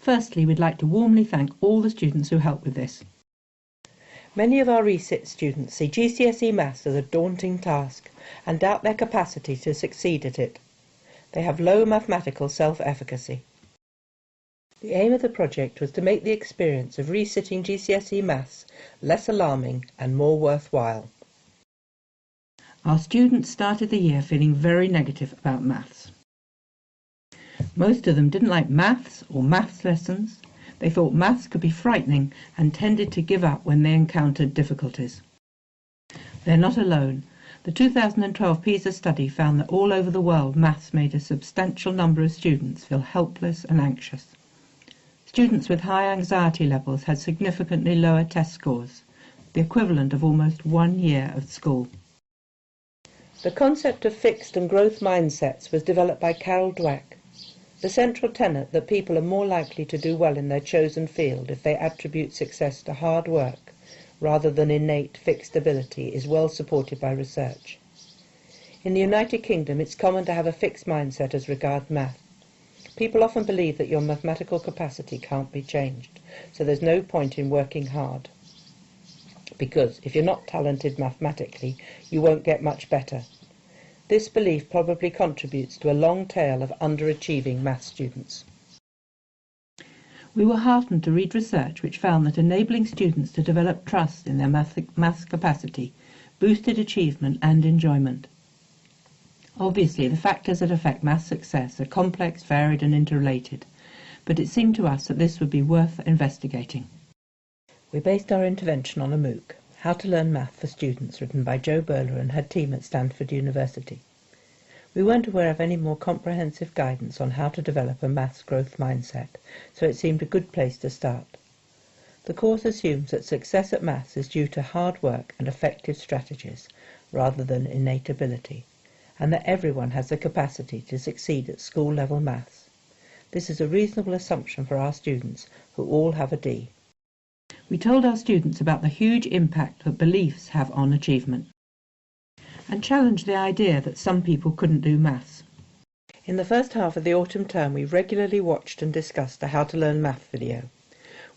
Firstly, we'd like to warmly thank all the students who helped with this. Many of our resit students see GCSE Maths as a daunting task and doubt their capacity to succeed at it. They have low mathematical self-efficacy. The aim of the project was to make the experience of resitting GCSE Maths less alarming and more worthwhile. Our students started the year feeling very negative about maths. Most of them didn't like maths or maths lessons. They thought maths could be frightening and tended to give up when they encountered difficulties. They're not alone. The 2012 PISA study found that all over the world maths made a substantial number of students feel helpless and anxious. Students with high anxiety levels had significantly lower test scores, the equivalent of almost 1 year of school. The concept of fixed and growth mindsets was developed by Carol Dweck. The central tenet that people are more likely to do well in their chosen field if they attribute success to hard work rather than innate fixed ability is well supported by research. In the United Kingdom, it's common to have a fixed mindset as regards math. People often believe that your mathematical capacity can't be changed, so there's no point in working hard. Because if you're not talented mathematically, you won't get much better. This belief probably contributes to a long tail of underachieving maths students. We were heartened to read research which found that enabling students to develop trust in their maths capacity boosted achievement and enjoyment. Obviously, the factors that affect maths success are complex, varied and interrelated, but it seemed to us that this would be worth investigating. We based our intervention on a MOOC, How to Learn Math for Students, written by Jo Berler and her team at Stanford University. We weren't aware of any more comprehensive guidance on how to develop a maths growth mindset, so it seemed a good place to start. The course assumes that success at maths is due to hard work and effective strategies, rather than innate ability, and that everyone has the capacity to succeed at school-level maths. This is a reasonable assumption for our students, who all have a D. We told our students about the huge impact that beliefs have on achievement, and challenged the idea that some people couldn't do maths. In the first half of the autumn term, we regularly watched and discussed a How to Learn Math video.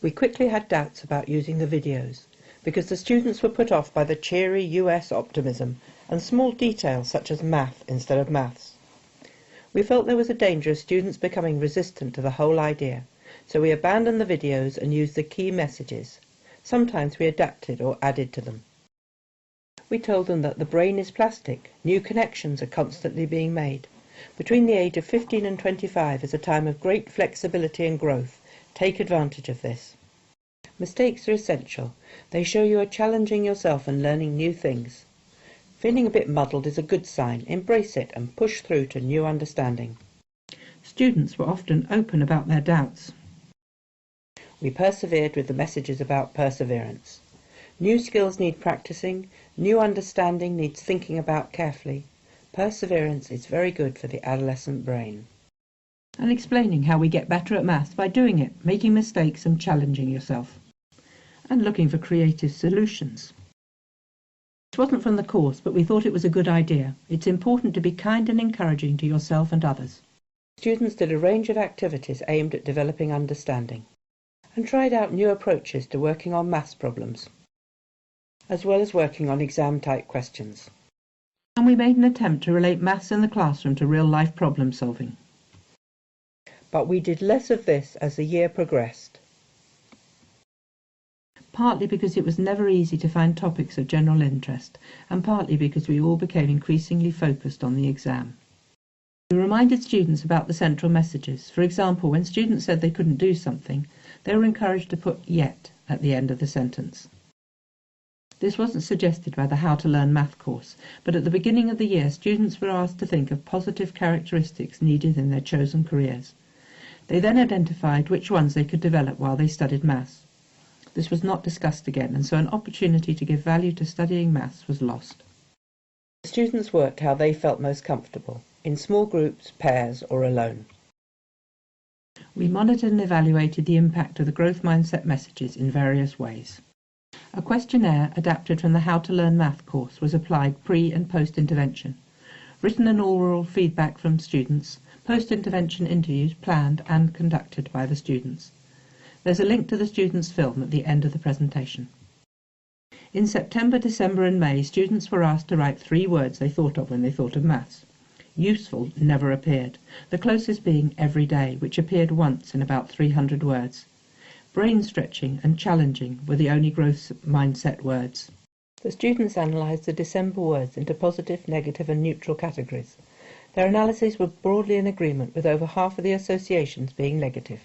We quickly had doubts about using the videos, because the students were put off by the cheery US optimism and small details such as math instead of maths. We felt there was a danger of students becoming resistant to the whole idea, so we abandoned the videos and used the key messages. Sometimes we adapted or added to them. We told them that the brain is plastic, new connections are constantly being made. Between the age of 15 and 25 is a time of great flexibility and growth. Take advantage of this. Mistakes are essential. They show you are challenging yourself and learning new things. Feeling a bit muddled is a good sign. Embrace it and push through to new understanding. Students were often open about their doubts. We persevered with the messages about perseverance. New skills need practicing, new understanding needs thinking about carefully. Perseverance is very good for the adolescent brain. And explaining how we get better at maths by doing it, making mistakes and challenging yourself. And looking for creative solutions. This wasn't from the course, but we thought it was a good idea. It's important to be kind and encouraging to yourself and others. Students did a range of activities aimed at developing understanding, and tried out new approaches to working on maths problems, as well as working on exam-type questions. And we made an attempt to relate maths in the classroom to real-life problem solving. But we did less of this as the year progressed. Partly because it was never easy to find topics of general interest, and partly because we all became increasingly focused on the exam. We reminded students about the central messages. For example, when students said they couldn't do something, they were encouraged to put "yet" at the end of the sentence. This wasn't suggested by the How to Learn Math course, but at the beginning of the year, students were asked to think of positive characteristics needed in their chosen careers. They then identified which ones they could develop while they studied maths. This was not discussed again, and so an opportunity to give value to studying maths was lost. The students worked how they felt most comfortable, in small groups, pairs, or alone. We monitored and evaluated the impact of the growth mindset messages in various ways. A questionnaire adapted from the How to Learn Math course was applied pre- and post-intervention. Written and oral feedback from students, post-intervention interviews planned and conducted by the students. There's a link to the students' film at the end of the presentation. In September, December and May, students were asked to write 3 words they thought of when they thought of maths. Useful never appeared, the closest being every day, which appeared once in about 300 words. Brain-stretching and challenging were the only growth mindset words. The students analysed the December words into positive, negative and neutral categories. Their analyses were broadly in agreement, with over half of the associations being negative.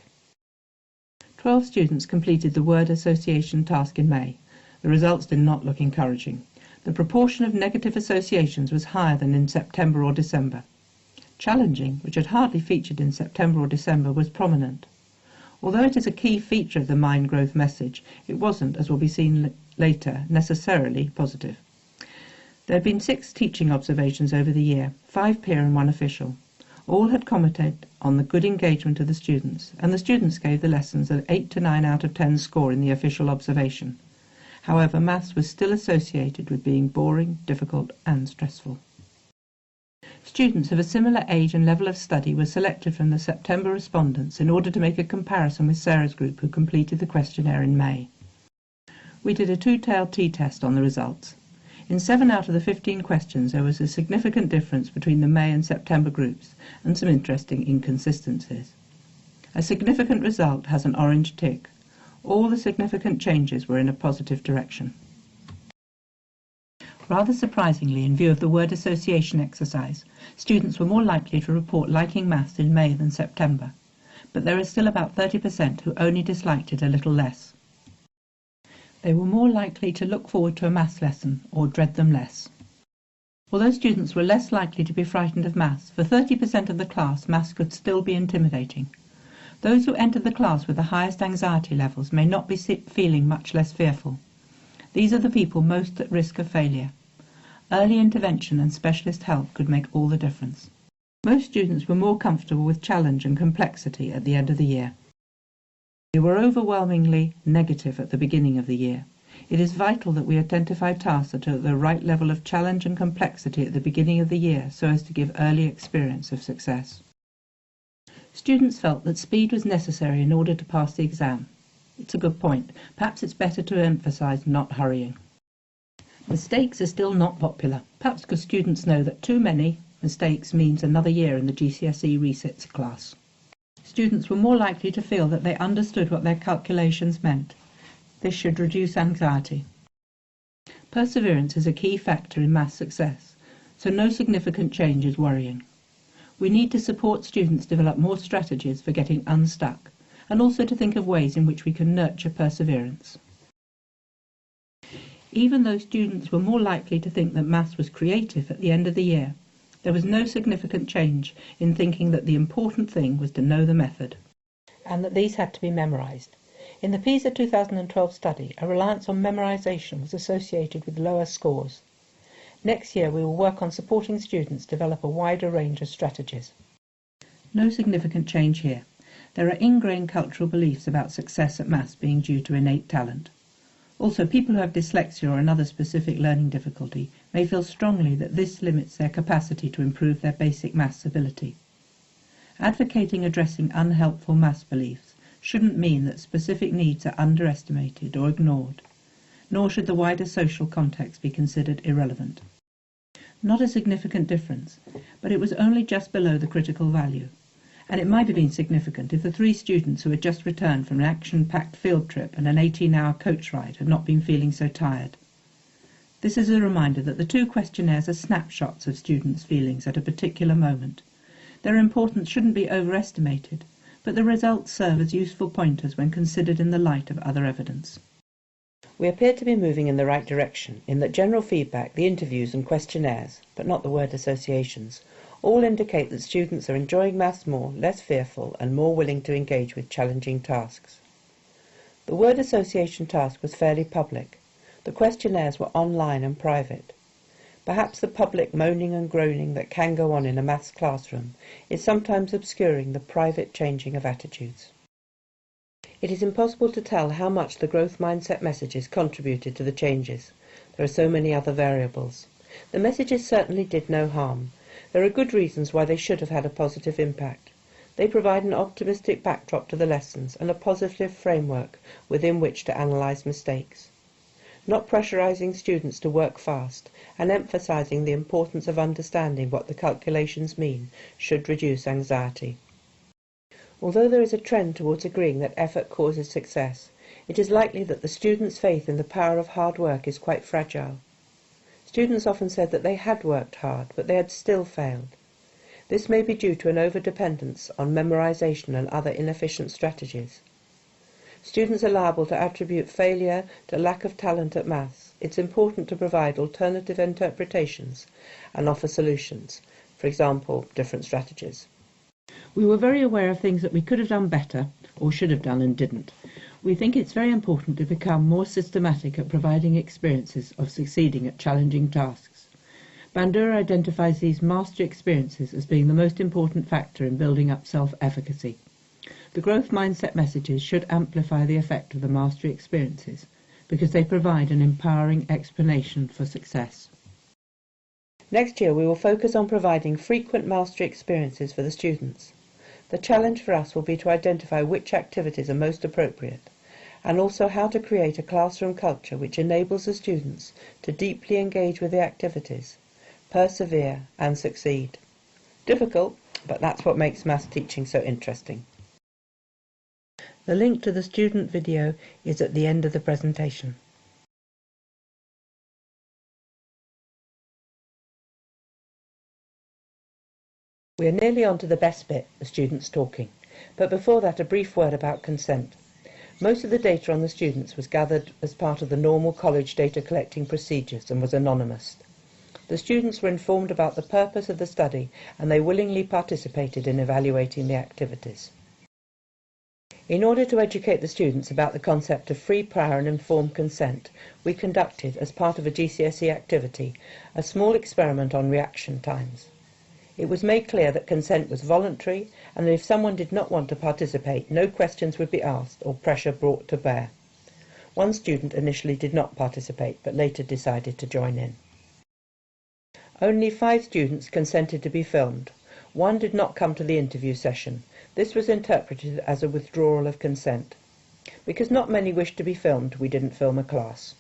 12 students completed the word association task in May. The results did not look encouraging. The proportion of negative associations was higher than in September or December. Challenging, which had hardly featured in September or December, was prominent. Although it is a key feature of the mind growth message, it wasn't, as will be seen later, necessarily positive. There had been 6 teaching observations over the year, 5 peer and 1 official. All had commented on the good engagement of the students, and the students gave the lessons an 8 to 9 out of 10 score in the official observation. However, maths was still associated with being boring, difficult and stressful. Students of a similar age and level of study were selected from the September respondents in order to make a comparison with Sarah's group, who completed the questionnaire in May. We did a 2-tailed t-test on the results. In 7 out of the 15 questions there was a significant difference between the May and September groups and some interesting inconsistencies. A significant result has an orange tick. All the significant changes were in a positive direction. Rather surprisingly, in view of the word association exercise, students were more likely to report liking maths in May than September, but there is still about 30% who only disliked it a little less. They were more likely to look forward to a maths lesson or dread them less. Although students were less likely to be frightened of maths, for 30% of the class maths could still be intimidating. Those who entered the class with the highest anxiety levels may not be feeling much less fearful. These are the people most at risk of failure. Early intervention and specialist help could make all the difference. Most students were more comfortable with challenge and complexity at the end of the year. They were overwhelmingly negative at the beginning of the year. It is vital that we identify tasks that are at the right level of challenge and complexity at the beginning of the year so as to give early experience of success. Students felt that speed was necessary in order to pass the exam. It's a good point. Perhaps it's better to emphasise not hurrying. Mistakes are still not popular, perhaps because students know that too many mistakes means another year in the GCSE resits class. Students were more likely to feel that they understood what their calculations meant. This should reduce anxiety. Perseverance is a key factor in maths success, so no significant change is worrying. We need to support students develop more strategies for getting unstuck, and also to think of ways in which we can nurture perseverance. Even though students were more likely to think that maths was creative at the end of the year, there was no significant change in thinking that the important thing was to know the method, and that these had to be memorised. In the PISA 2012 study, a reliance on memorisation was associated with lower scores. Next year we will work on supporting students develop a wider range of strategies. No significant change here. There are ingrained cultural beliefs about success at maths being due to innate talent. Also, people who have dyslexia or another specific learning difficulty may feel strongly that this limits their capacity to improve their basic maths ability. Advocating addressing unhelpful maths beliefs shouldn't mean that specific needs are underestimated or ignored, nor should the wider social context be considered irrelevant. Not a significant difference, but it was only just below the critical value, and it might have been significant if the 3 students who had just returned from an action-packed field trip and an 18-hour coach ride had not been feeling so tired. This is a reminder that the 2 questionnaires are snapshots of students' feelings at a particular moment. Their importance shouldn't be overestimated, but the results serve as useful pointers when considered in the light of other evidence. We appear to be moving in the right direction, in that general feedback, the interviews and questionnaires, but not the word associations, all indicate that students are enjoying maths more, less fearful, and more willing to engage with challenging tasks. The word association task was fairly public. The questionnaires were online and private. Perhaps the public moaning and groaning that can go on in a maths classroom is sometimes obscuring the private changing of attitudes. It is impossible to tell how much the growth mindset messages contributed to the changes. There are so many other variables. The messages certainly did no harm. There are good reasons why they should have had a positive impact. They provide an optimistic backdrop to the lessons and a positive framework within which to analyse mistakes. Not pressurising students to work fast and emphasising the importance of understanding what the calculations mean should reduce anxiety. Although there is a trend towards agreeing that effort causes success, it is likely that the students' faith in the power of hard work is quite fragile. Students often said that they had worked hard, but they had still failed. This may be due to an over-dependence on memorisation and other inefficient strategies. Students are liable to attribute failure to lack of talent at maths. It's important to provide alternative interpretations and offer solutions, for example, different strategies. We were very aware of things that we could have done better, or should have done and didn't. We think it's very important to become more systematic at providing experiences of succeeding at challenging tasks. Bandura identifies these mastery experiences as being the most important factor in building up self-efficacy. The growth mindset messages should amplify the effect of the mastery experiences because they provide an empowering explanation for success. Next year we will focus on providing frequent mastery experiences for the students. The challenge for us will be to identify which activities are most appropriate and also how to create a classroom culture which enables the students to deeply engage with the activities, persevere and succeed. Difficult, but that's what makes maths teaching so interesting. The link to the student video is at the end of the presentation. We are nearly on to the best bit, the students talking, but before that a brief word about consent. Most of the data on the students was gathered as part of the normal college data collecting procedures and was anonymous. The students were informed about the purpose of the study and they willingly participated in evaluating the activities. In order to educate the students about the concept of free, prior and informed consent, we conducted, as part of a GCSE activity, a small experiment on reaction times. It was made clear that consent was voluntary and that if someone did not want to participate, no questions would be asked or pressure brought to bear. One student initially did not participate but later decided to join in. Only 5 students consented to be filmed. 1 did not come to the interview session. This was interpreted as a withdrawal of consent. Because not many wished to be filmed, we didn't film a class.